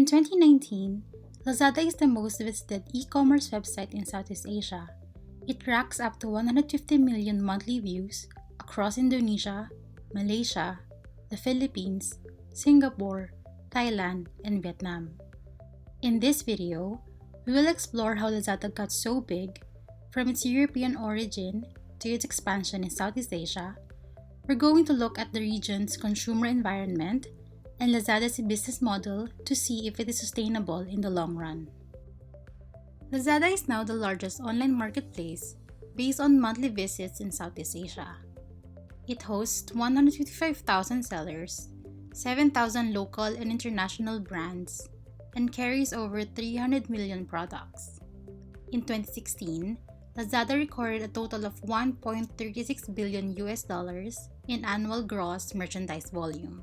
In 2019, Lazada is the most visited e-commerce website in Southeast Asia. It racks up to 150 million monthly views across Indonesia, Malaysia, the Philippines, Singapore, Thailand, and Vietnam. In this video, we will explore how Lazada got so big, from its European origin to its expansion in Southeast Asia. We're going to look at the region's consumer environment and Lazada's business model to see if it is sustainable in the long run. Lazada is now the largest online marketplace based on monthly visits in Southeast Asia. It hosts 155,000 sellers, 7,000 local and international brands, and carries over 300 million products. In 2016, Lazada recorded a total of $1.36 billion in annual gross merchandise volume.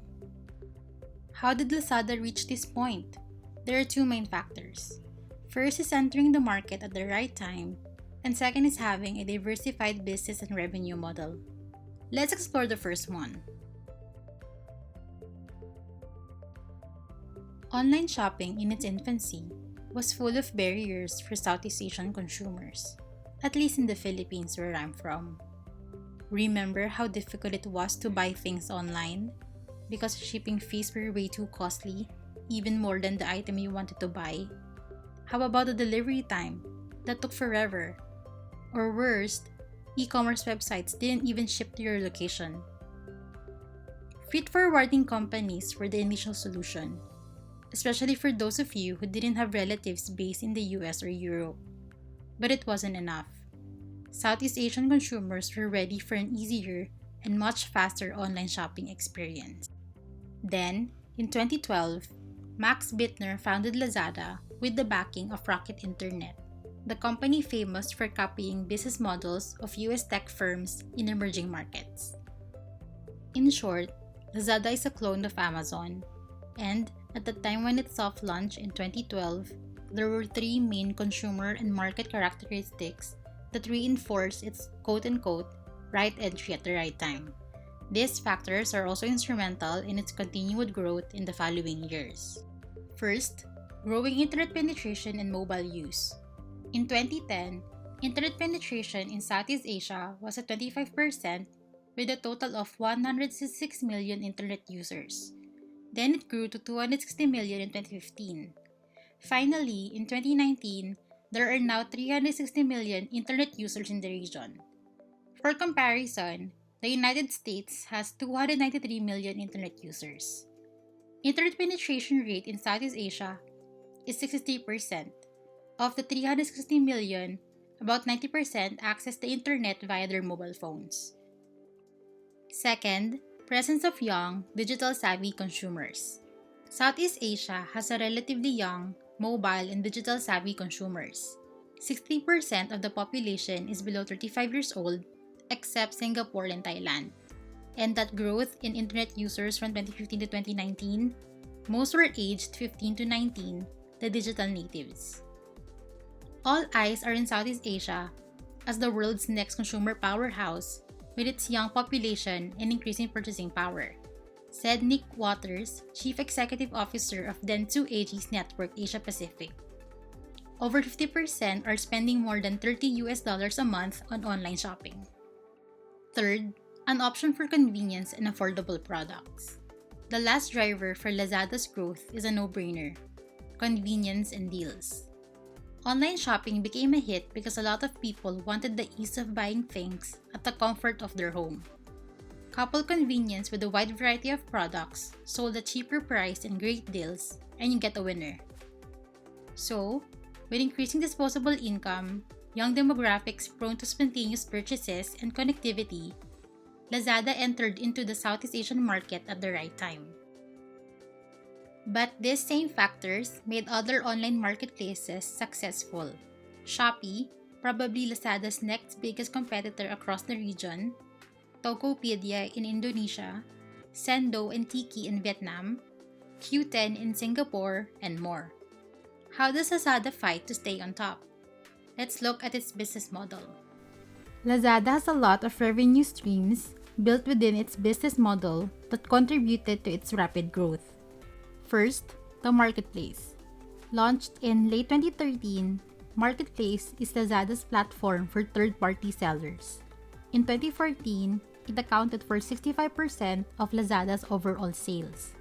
How did Lazada reach this point? There are two main factors. First is entering the market at the right time, and second is having a diversified business and revenue model. Let's explore the first one. Online shopping in its infancy was full of barriers for Southeast Asian consumers, at least in the Philippines where I'm from. Remember how difficult it was to buy things online? Because shipping fees were way too costly, even more than the item you wanted to buy. How about the delivery time? That took forever. Or worst, e-commerce websites didn't even ship to your location. Freight forwarding companies were the initial solution, especially for those of you who didn't have relatives based in the US or Europe. But it wasn't enough. Southeast Asian consumers were ready for an easier and much faster online shopping experience. Then, in 2012, Max Bittner founded Lazada with the backing of Rocket Internet, the company famous for copying business models of US tech firms in emerging markets. In short, Lazada is a clone of Amazon, and at the time when it soft launched in 2012, there were three main consumer and market characteristics that reinforce its quote-unquote right entry at the right time. These factors are also instrumental in its continued growth in the following years. First, growing internet penetration and mobile use. In 2010, internet penetration in Southeast Asia was at 25% with a total of 166 million internet users. Then it grew to 260 million in 2015. Finally, in 2019, there are now 360 million internet users in the region. For comparison, the United States has 293 million internet users. Internet penetration rate in Southeast Asia is 63%. Of the 360 million, about 90% access the internet via their mobile phones. Second, presence of young, digital-savvy consumers. Southeast Asia has a relatively young, mobile, and digital-savvy consumers. 60% of the population is below 35 years old, except Singapore and Thailand. And that growth in internet users from 2015 to 2019, most were aged 15 to 19, the digital natives. All eyes are in Southeast Asia as the world's next consumer powerhouse with its young population and increasing purchasing power, said Nick Waters, Chief Executive Officer of Dentsu AG's network Asia Pacific. Over 50% are spending more than $30 a month on online shopping. Third, an option for convenience and affordable products. The last driver for Lazada's growth is a no-brainer: convenience and deals. Online shopping became a hit because a lot of people wanted the ease of buying things at the comfort of their home. Couple convenience with a wide variety of products sold at cheaper price and great deals, and you get a winner. So, with increasing disposable income, young demographics prone to spontaneous purchases, and connectivity, Lazada entered into the Southeast Asian market at the right time. But these same factors made other online marketplaces successful. Shopee, probably Lazada's next biggest competitor across the region, Tokopedia in Indonesia, Sendo and Tiki in Vietnam, Q10 in Singapore, and more. How does Lazada fight to stay on top? Let's look at its business model. Lazada has a lot of revenue streams built within its business model that contributed to its rapid growth. First, the marketplace. Launched in late 2013, Marketplace is Lazada's platform for third-party sellers. In 2014, it accounted for 65% of Lazada's overall sales.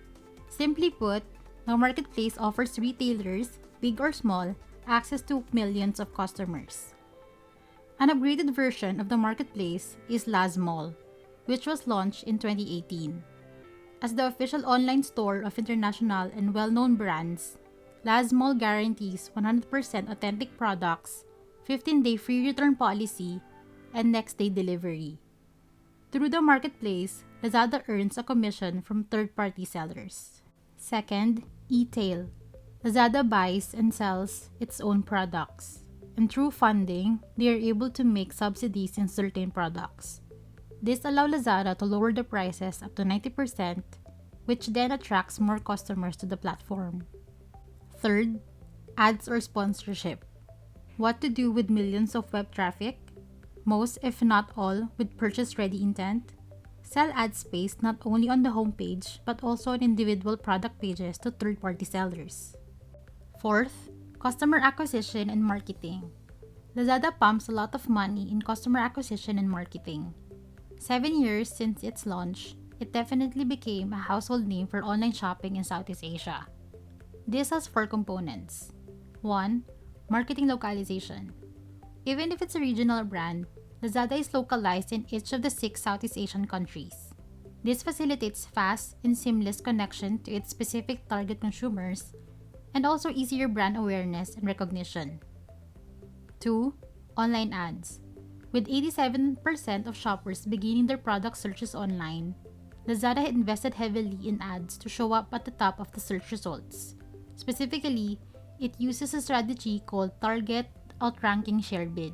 Simply put, the Marketplace offers retailers, big or small, access to millions of customers. An upgraded version of the Marketplace is LazMall, which was launched in 2018. As the official online store of international and well-known brands, LazMall guarantees 100% authentic products, 15-day free return policy, and next-day delivery. Through the Marketplace, Lazada earns a commission from third-party sellers. Second, e-tail. Lazada buys and sells its own products, and through funding, they are able to make subsidies in certain products. This allows Lazada to lower the prices up to 90%, which then attracts more customers to the platform. Third, ads or sponsorship. What to do with millions of web traffic? Most, if not all, with purchase-ready intent. Sell ad space not only on the homepage but also on individual product pages to third-party sellers. Fourth, customer acquisition and marketing. Lazada pumps a lot of money in customer acquisition and marketing. 7 years since its launch, it definitely became a household name for online shopping in Southeast Asia. This has 4 components. 1. Marketing localization. Even if it's a regional brand, Lazada is localized in each of the 6 Southeast Asian countries. This facilitates fast and seamless connection to its specific target consumers and also easier brand awareness and recognition. 2. Online ads. With 87% of shoppers beginning their product searches online, Lazada invested heavily in ads to show up at the top of the search results. Specifically, it uses a strategy called Target Outranking Share Bid.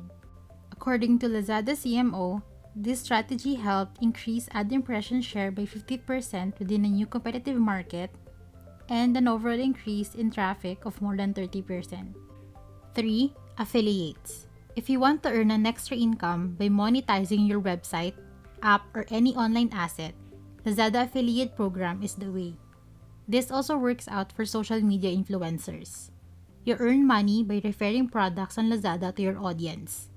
According to Lazada CMO, this strategy helped increase ad impression share by 50% within a new competitive market and an overall increase in traffic of more than 30%. 3. Affiliates. If you want to earn an extra income by monetizing your website, app, or any online asset, Lazada affiliate program is the way. This also works out for social media influencers. You earn money by referring products on Lazada to your audience.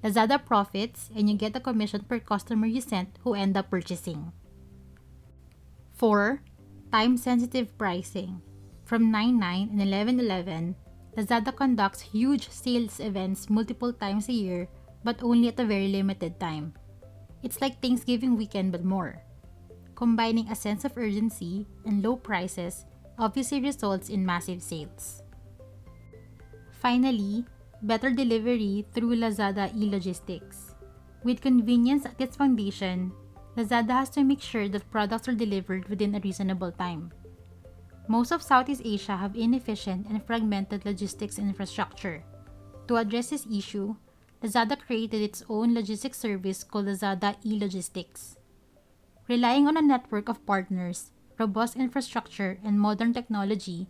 Lazada profits and you get a commission per customer you sent who end up purchasing. 4. Time-sensitive pricing. From 9/9 and 11/11, Lazada conducts huge sales events multiple times a year but only at a very limited time. It's like Thanksgiving weekend but more. Combining a sense of urgency and low prices obviously results in massive sales. Finally, better delivery through Lazada e-logistics. With convenience at its foundation, Lazada has to make sure that products are delivered within a reasonable time. Most of Southeast Asia have inefficient and fragmented logistics infrastructure. To address this issue, Lazada created its own logistics service called Lazada e-logistics. Relying on a network of partners, robust infrastructure, and modern technology,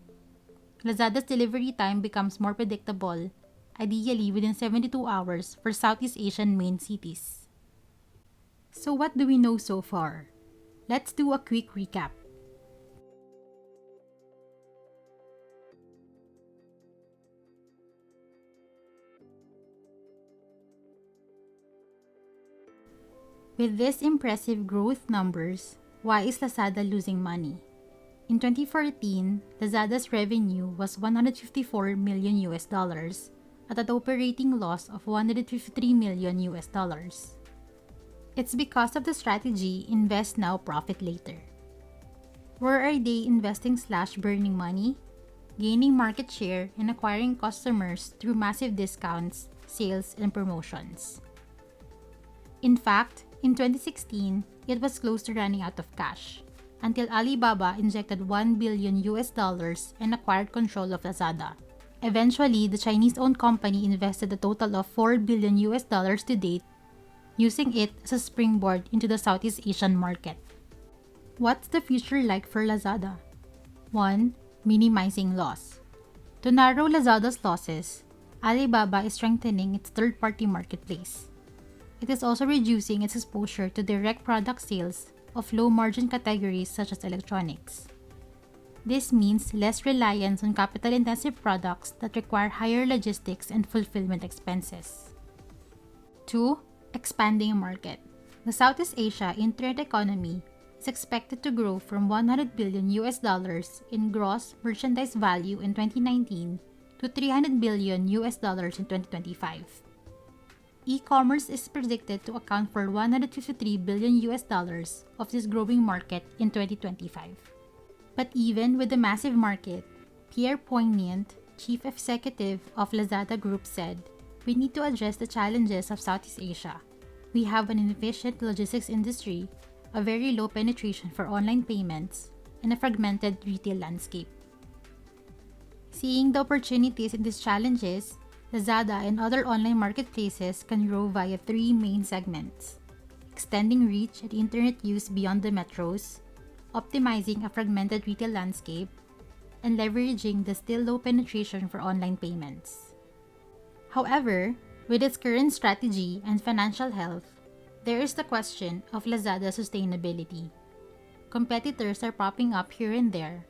Lazada's delivery time becomes more predictable, ideally within 72 hours for Southeast Asian main cities. So what do we know so far? Let's do a quick recap. With these impressive growth numbers, why is Lazada losing money? In 2014, Lazada's revenue was $154 million at an operating loss of $153 million. It's because of the strategy invest now, profit later. Where are they investing/burning money? Gaining market share and acquiring customers through massive discounts, sales, and promotions. In fact, in 2016, it was close to running out of cash until Alibaba injected $1 billion and acquired control of Lazada. Eventually, the Chinese-owned company invested a total of $4 billion to date, using it as a springboard into the Southeast Asian market. What's the future like for Lazada? 1. Minimizing loss. To narrow Lazada's losses, Alibaba is strengthening its third-party marketplace. It is also reducing its exposure to direct product sales of low-margin categories such as electronics. This means less reliance on capital-intensive products that require higher logistics and fulfillment expenses. 2. Expanding market. The Southeast Asia internet economy is expected to grow from $100 billion in gross merchandise value in 2019 to $300 billion in 2025. E-commerce is predicted to account for $153 billion of this growing market in 2025. But even with the massive market, Pierre Poignant, chief executive of Lazada Group, said, "We need to address the challenges of Southeast Asia. We have an inefficient logistics industry, a very low penetration for online payments, and a fragmented retail landscape." Seeing the opportunities in these challenges, Lazada and other online marketplaces can grow via three main segments: extending reach and internet use beyond the metros, optimizing a fragmented retail landscape, and leveraging the still low penetration for online payments. However, with its current strategy and financial health, there is the question of Lazada's sustainability. Competitors are popping up here and there,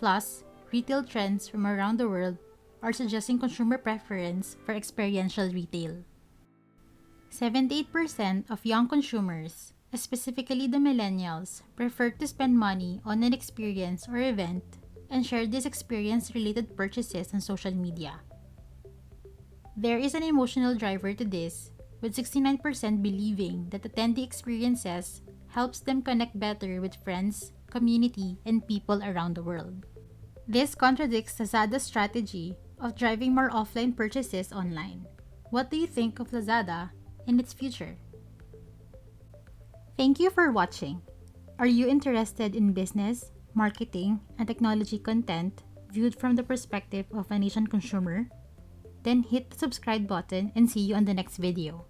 plus retail trends from around the world are suggesting consumer preference for experiential retail. 78% of young consumers, specifically the millennials, prefer to spend money on an experience or event and share these experience-related purchases on social media. There is an emotional driver to this, with 69% believing that attending experiences helps them connect better with friends, community, and people around the world. This contradicts Lazada's strategy of driving more offline purchases online. What do you think of Lazada and its future? Thank you for watching. Are you interested in business, marketing, and technology content viewed from the perspective of an Asian consumer? Then hit the subscribe button and see you on the next video.